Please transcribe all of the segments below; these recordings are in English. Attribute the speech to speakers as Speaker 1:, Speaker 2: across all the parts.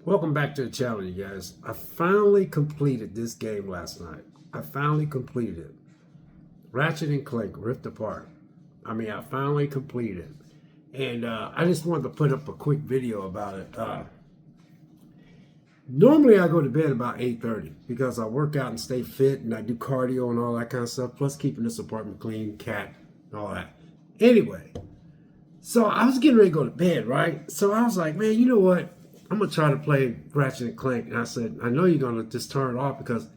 Speaker 1: Welcome back to the channel, you guys. I finally completed this game last night. I finally completed it. Ratchet and Clank Rift Apart. I finally completed it. And I just wanted to put up a quick video about it. Normally I go to bed about 8:30 because I work out and stay fit and I do cardio and all that kind of stuff, plus keeping this apartment clean, cat, and all that. Anyway, so I was getting ready to go to bed, right? So I was like, man, you know what? I'm going to try to play Ratchet and Clank. And I said, I know you're going to just turn it off because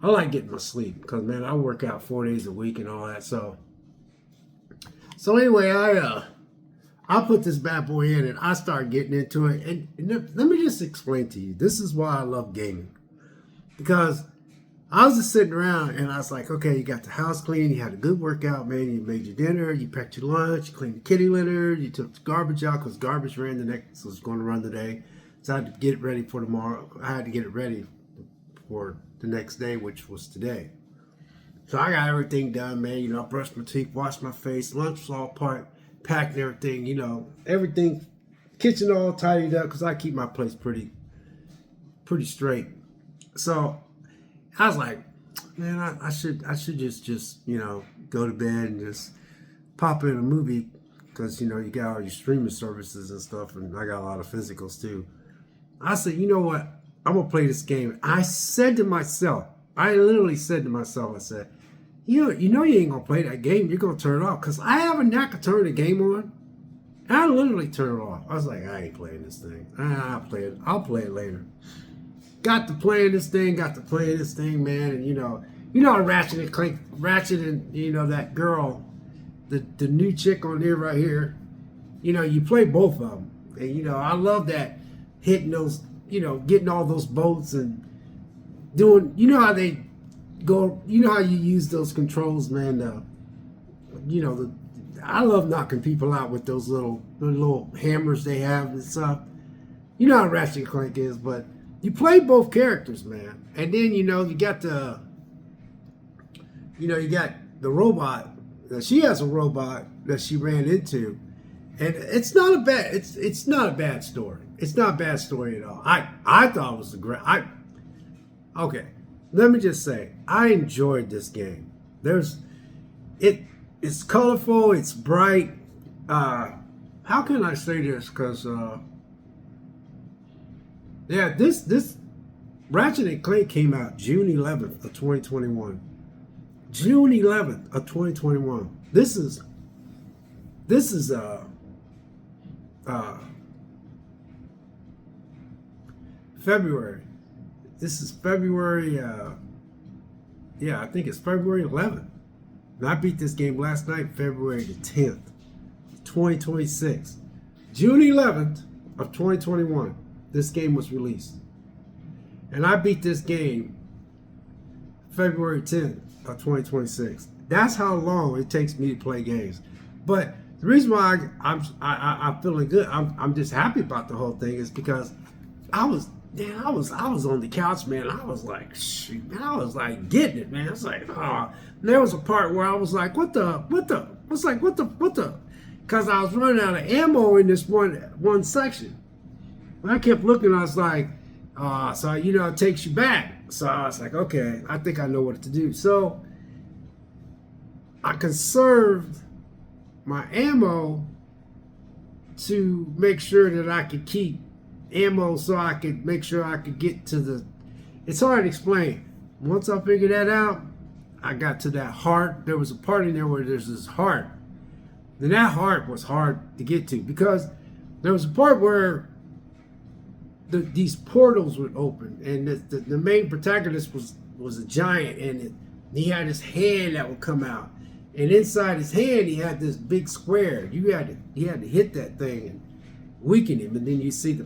Speaker 1: I like getting my sleep. Because, man, I work out 4 days a week and all that. So anyway, I put this bad boy in and I started getting into it. And let me just explain to you. This is why I love gaming. Because I was just sitting around and I was like, okay, you got the house clean. You had a good workout, man. You made your dinner. You packed your lunch. You cleaned the kitty litter. You took the garbage out because garbage ran the next, so it's going to run today. So I had to get it ready for tomorrow. I had to get it ready for the next day, which was today. So I got everything done, man. You know, I brushed my teeth, washed my face. Lunch was all packed and everything. You know, everything. Kitchen all tidied up because I keep my place pretty straight. So I was like, man, I should just you know, go to bed and just pop in a movie because, you know, you got all your streaming services and stuff, and I got a lot of physicals too. I said, you know what? I'm gonna play this game. I said to myself, I literally said to myself, I said, you ain't gonna play that game. You're gonna turn it off because I have a knack of turning the game on. And I literally turn it off. I was like, I ain't playing this thing. I'll play it. I'll play it later. Got to playing this thing, man, and you know Ratchet and Clank, Ratchet and, you know, that girl, the new chick on there right here, you know, you play both of them, and you know, I love that, hitting those, you know, getting all those boats and doing, you know how they go, you know how you use those controls, man, you know, I love knocking people out with those little hammers they have and stuff. You know how Ratchet and Clank is, but you play both characters, man. And then, you know, you got the robot. She has a robot that she ran into. And it's not a bad, it's not a bad story. It's not a bad story at all. I thought it was okay. Let me just say, I enjoyed this game. It's colorful, it's bright. How can I say this? Because yeah, this Ratchet and Clank came out June 11th of 2021. June 11th of 2021. This is February. This is February. Yeah, I think it's February 11th. And I beat this game last night, February the 10th, 2026. June 11th of 2021. This game was released. And I beat this game February 10th of 2026. That's how long it takes me to play games. But the reason why I'm feeling good, I'm just happy about the whole thing, is because I was on the couch, man. I was like, shoot, man, I was like getting it, man. I was like, oh. And there was a part where I was like, what the? Because I was running out of ammo in this one section. I kept looking, I was like, so, you know, it takes you back. So I was like, okay, I think I know what to do. So I conserved my ammo to make sure that I could keep ammo so I could make sure I could get to the, it's hard to explain. Once I figured that out, I got to that heart. There was a part in there where there's this heart. And that heart was hard to get to because there was a part where these portals would open, and the main protagonist was a giant, and he had his hand that would come out, and inside his hand he had this big square. He had to hit that thing and weaken him, and then you see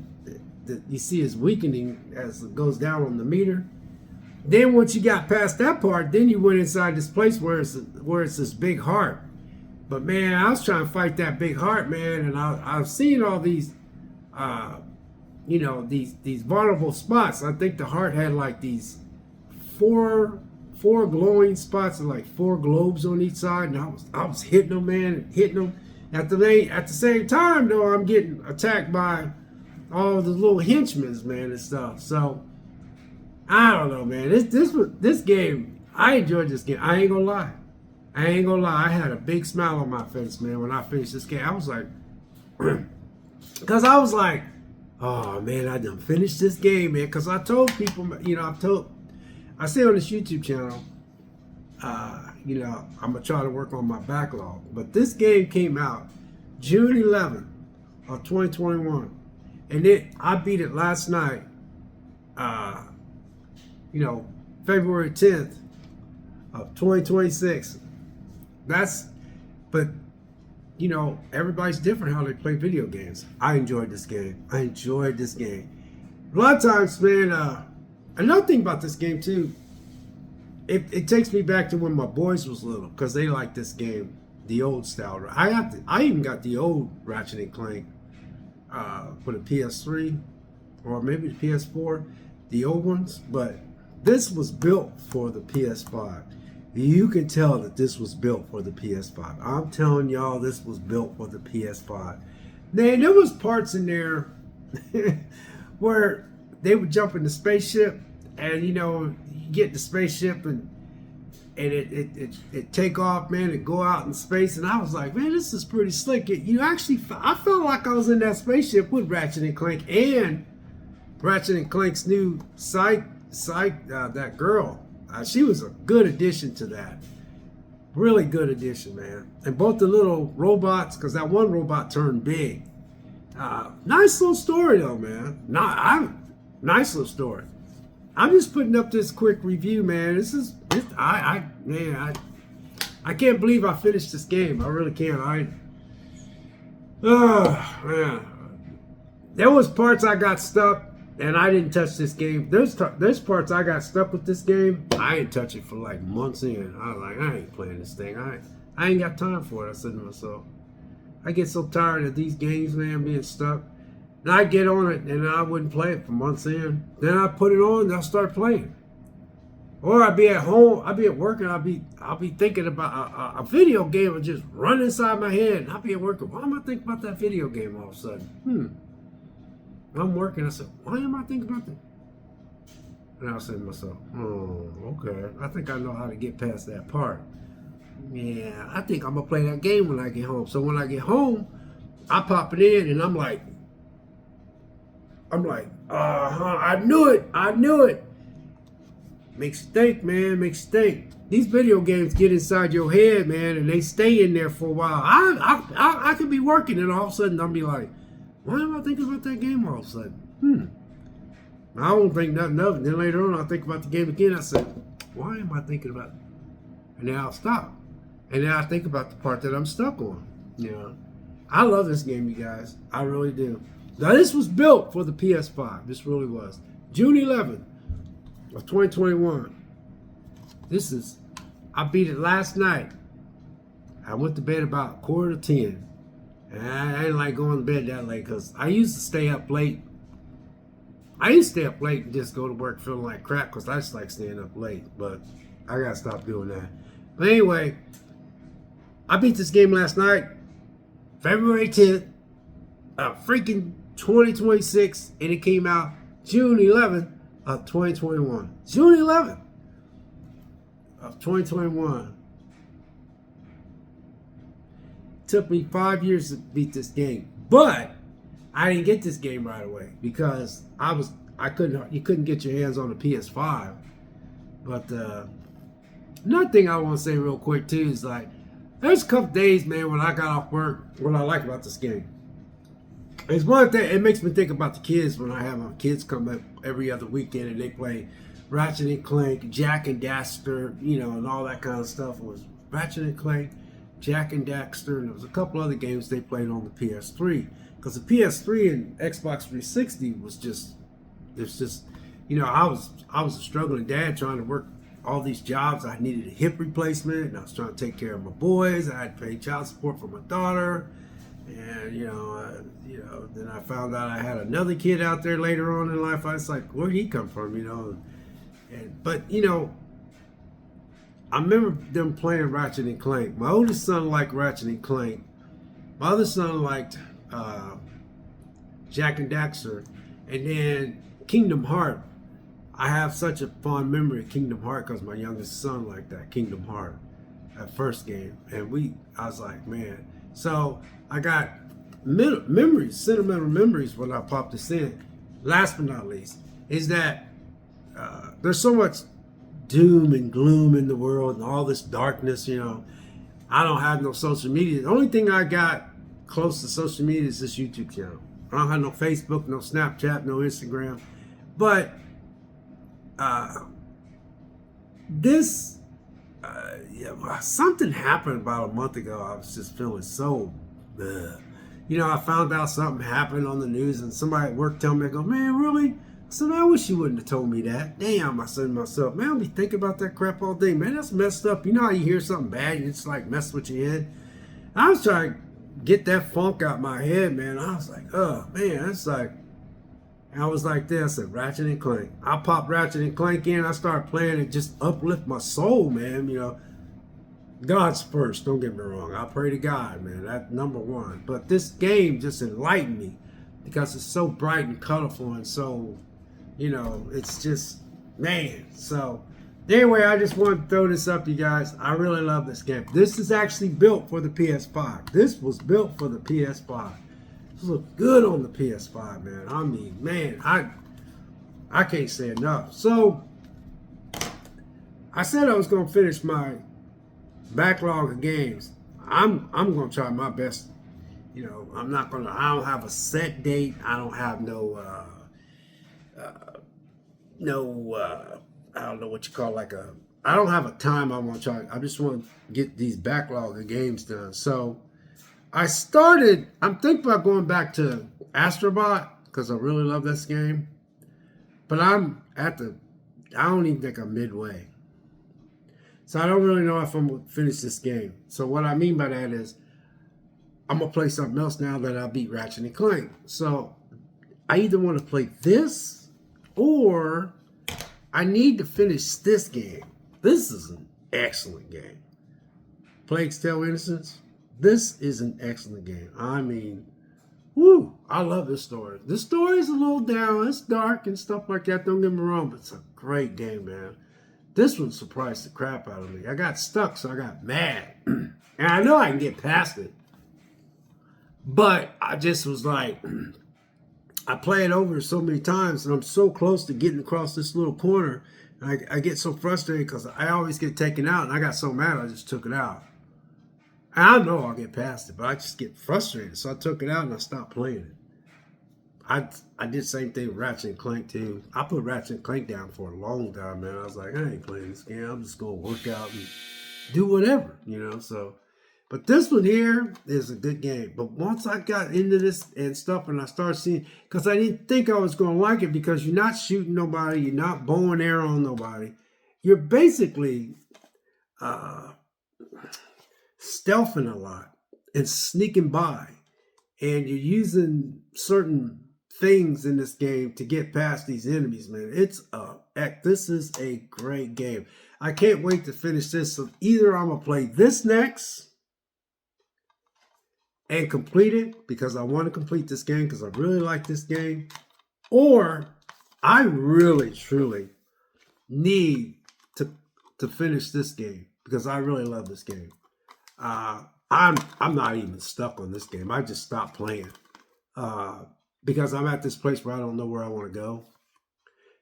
Speaker 1: you see his weakening as it goes down on the meter. Then once you got past that part, then you went inside this place where it's this big heart. But man, I was trying to fight that big heart, man, and I've seen all these you know, these vulnerable spots. I think the heart had like these four glowing spots and like 4 globes on each side, and I was hitting them, man, hitting them. At the same time, though, I'm getting attacked by all the little henchmen, man, and stuff. So I don't know, man. This game, I enjoyed this game. I ain't gonna lie. I had a big smile on my face, man, when I finished this game. I was like, because I was like, oh man, I done finished this game, man. Because I told people, I say on this YouTube channel, I'm gonna try to work on my backlog. But this game came out June 11th of 2021, and I beat it last night. February 10th of 2026. But everybody's different how they play video games. I enjoyed this game. A lot of times, man, another thing about this game too, it takes me back to when my boys was little, because they like this game, the old style. I even got the old Ratchet and Clank for the PS3 or maybe the PS4, the old ones, but this was built for the PS5. You can tell that this was built for the PS5. I'm telling y'all, this was built for the PS5. Man, there was parts in there where they would jump in the spaceship, and you get the spaceship and it take off, man, and go out in space. And I was like, man, this is pretty slick. I felt like I was in that spaceship with Ratchet and Clank, and Ratchet and Clank's new that girl. She was a good addition to that. Really good addition, man. And both the little robots, because that one robot turned big. Nice little story, though, man. Nice little story. I'm just putting up this quick review, man. I can't believe I finished this game. I really can't. Man. There was parts I got stuck, and I didn't touch this game. There's parts I got stuck with this game. I didn't touch it for like months in. I was like, I ain't playing this thing. I ain't got time for it. I said to myself, I get so tired of these games, man, being stuck. And I get on it, and I wouldn't play it for months in. Then I put it on, and I start playing. Or I'd be at home, I'd be at work, and I'll be thinking about a video game would just run inside my head. And I'll be at work, why am I thinking about that video game all of a sudden? I'm working. I said, why am I thinking about that? And I said to myself, oh, okay. I think I know how to get past that part. Yeah, I think I'm going to play that game when I get home. So when I get home, I pop it in, and I'm like, I knew it. Makes you think, man, makes you think. These video games get inside your head, man, and they stay in there for a while. I could be working, and all of a sudden I'll be like, why am I thinking about that game all of a sudden? I won't think nothing of it. Then later on, I'll think about the game again. I said, why am I thinking about it? And then I'll stop. And then I think about the part that I'm stuck on. I love this game, you guys. I really do. Now, this was built for the PS5. This really was. June 11th of 2021. I beat it last night. I went to bed about 9:45. And I didn't like going to bed that late because I used to stay up late. And just go to work feeling like crap because I just like staying up late. But I got to stop doing that. But anyway, I beat this game last night, February 10th, freaking 2026, and it came out June 11th of 2021. June 11th of 2021. Took me 5 years to beat this game, but I didn't get this game right away because you couldn't get your hands on the PS5. But another thing I want to say real quick too is like, there's a couple days, man, when I got off work, what I like about this game. It's one thing, it makes me think about the kids when I have my kids come up every other weekend and they play Ratchet and Clank, Jack and Daxter, and all that kind of stuff. It was Ratchet and Clank, Jack and Daxter, and there was a couple other games they played on the PS3. Because the PS3 and Xbox 360 was just, I was a struggling dad trying to work all these jobs. I needed a hip replacement, and I was trying to take care of my boys. I had to pay child support for my daughter, and then I found out I had another kid out there later on in life. I was like, where'd he come from, But I remember them playing Ratchet and Clank. My oldest son liked Ratchet and Clank. My other son liked Jack and Daxter, and then Kingdom Heart. I have such a fond memory of Kingdom Heart because my youngest son liked that Kingdom Heart, that first game, and I was like, man. So I got memories, sentimental memories when I popped this in. Last but not least, is that there's so much doom and gloom in the world and all this darkness. I don't have no social media. The only thing I got close to social media is this YouTube channel. I don't have no Facebook, no Snapchat, no Instagram. But this, something happened about a month ago. I was just feeling so, I found out something happened on the news, and somebody at work told me, I go, man, really? I said, man, I wish you wouldn't have told me that. Damn, I said to myself, man, I'll be thinking about that crap all day. Man, that's messed up. You know how you hear something bad, and it's like mess with your head? I was trying to get that funk out my head, man. I was like, oh, man, it's like, I was like this at Ratchet and Clank. I popped Ratchet and Clank in. I started playing it, just uplift my soul, man. God's first, don't get me wrong. I pray to God, man. That's number one. But this game just enlightened me because it's so bright and colorful and so, it's just, man. So anyway, I just want to throw this up, you guys. I really love this game. This is actually built for the PS5. This was built for the PS5. This looks good on the PS5, man. I mean, man, I can't say enough. So I said I was going to finish my backlog of games. I'm going to try my best. I don't have a set date. I don't have I don't know what you call I don't have a time I want to try. I just want to get these backlog of games done. So I'm thinking about going back to Astrobot because I really love this game. But I don't even think I'm midway. So I don't really know if I'm going to finish this game. So what I mean by that is I'm going to play something else now that I beat Ratchet and Clank. So I either want to play this or I need to finish this game. This is an excellent game. Plague's Tale Innocence. This is an excellent game. I mean, woo, I love this story. This story is a little down. It's dark and stuff like that. Don't get me wrong, but it's a great game, man. This one surprised the crap out of me. I got stuck, so I got mad. And I know I can get past it. But I just was like, I play it over so many times, and I'm so close to getting across this little corner. And I get so frustrated because I always get taken out, and I got so mad I just took it out. And I know I'll get past it, but I just get frustrated. So I took it out and I stopped playing it. I did the same thing with Ratchet and Clank too. I put Ratchet and Clank down for a long time, man. I was like, I ain't playing this game. I'm just going to work out and do whatever, So, but this one here is a good game. But once I got into this and stuff and I started seeing, because I didn't think I was going to like it because you're not shooting nobody. You're not bow and arrow on nobody. You're basically stealthing a lot and sneaking by. And you're using certain things in this game to get past these enemies, man. This is a great game. I can't wait to finish this. So either I'm going to play this next and complete it because I want to complete this game because I really like this game, or I really, truly need to finish this game because I really love this game. I'm not even stuck on this game. I just stopped playing because I'm at this place where I don't know where I want to go.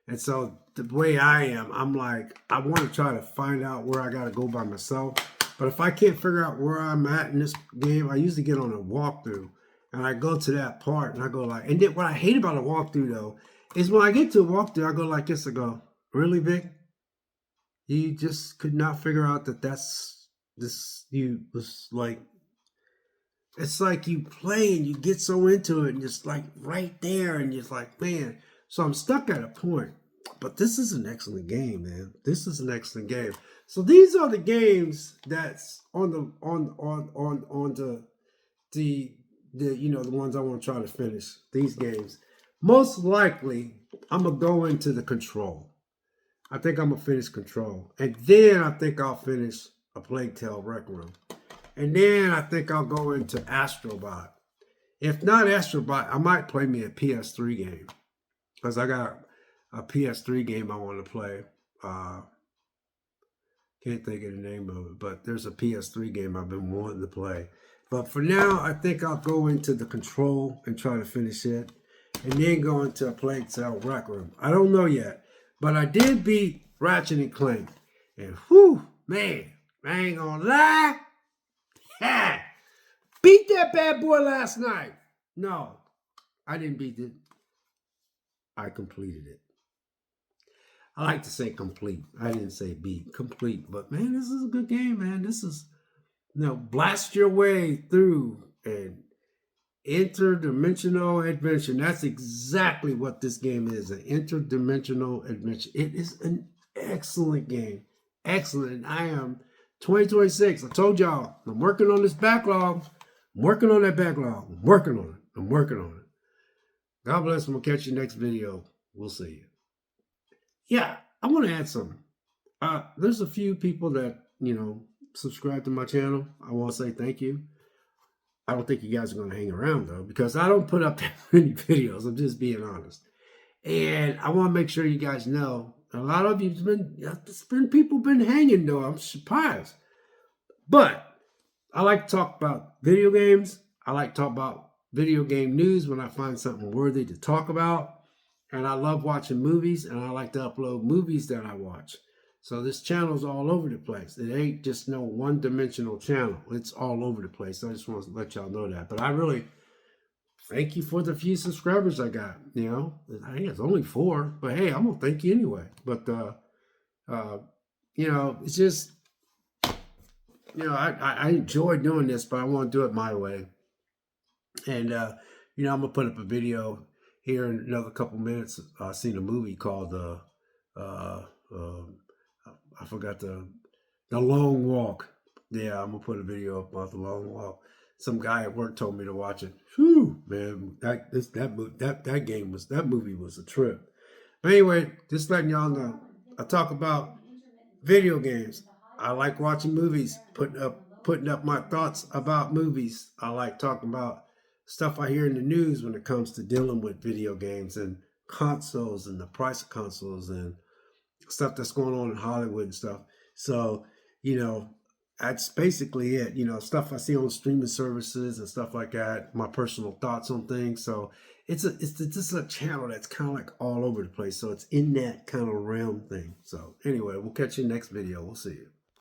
Speaker 1: And so the way I am, I'm like, I want to try to find out where I got to go by myself. But if I can't figure out where I'm at in this game, I usually get on a walkthrough and I go to that part and I go like, and then what I hate about a walkthrough though, is when I get to a walkthrough, I go like this, I go, really, Vic? You just could not figure out you was like, it's like you play and you get so into it and it's like right there and you're like, man. So I'm stuck at a point, but this is an excellent game, man. This is an excellent game. So these are the games that's on the ones I want to try to finish. These games. Most likely, I'm gonna go into the Control. I think I'm gonna finish Control, and then I think I'll finish A Plague Tale Rec Room. And then I think I'll go into Astrobot. If not Astrobot, I might play me a PS3 game because I got a PS3 game I want to play. Can't think of the name of it, but there's a PS3 game I've been wanting to play. But for now, I think I'll go into the Control and try to finish it, and then go into a Plague Tale Rec Room. I don't know yet, but I did beat Ratchet and Clank, and whew, man, I ain't gonna lie, ha, beat that bad boy last night. No, I didn't beat it. I completed it. I like to say complete. I didn't say beat. Complete. But man, this is a good game, man. This is, blast your way through an interdimensional adventure. That's exactly what this game is, an interdimensional adventure. It is an excellent game. Excellent. And I am 2026. I told y'all, I'm working on this backlog. I'm working on that backlog. I'm working on it. I'm working on it. God bless. I'm going to catch you next video. We'll see you. Yeah, I want to add something. There's a few people that, subscribe to my channel. I want to say thank you. I don't think you guys are going to hang around, though, because I don't put up that many videos. I'm just being honest. And I want to make sure you guys know, a lot of you've been people been hanging, though. I'm surprised. But I like to talk about video games. I like to talk about video game news when I find something worthy to talk about. And I love watching movies, and I like to upload movies that I watch. So this channel's all over the place. It ain't just no one-dimensional channel. It's all over the place. I just want to let y'all know that. But I really thank you for the few subscribers I got. I think it's only 4, but hey, I'm gonna thank you anyway. But it's just, I enjoy doing this, but I want to do it my way. And I'm gonna put up a video here in another couple minutes. I seen a movie called I forgot the Long Walk. Yeah, I'm gonna put a video up about the Long Walk. Some guy at work told me to watch it. Whew, man, that movie was a trip. But anyway, just letting y'all know, I talk about video games. I like watching movies, putting up my thoughts about movies. I like talking about stuff I hear in the news when it comes to dealing with video games and consoles and the price of consoles and stuff that's going on in Hollywood and stuff. So, that's basically it. Stuff I see on streaming services and stuff like that. My personal thoughts on things. So it's just a channel that's kind of like all over the place. So it's in that kind of realm thing. So anyway, we'll catch you next video. We'll see you.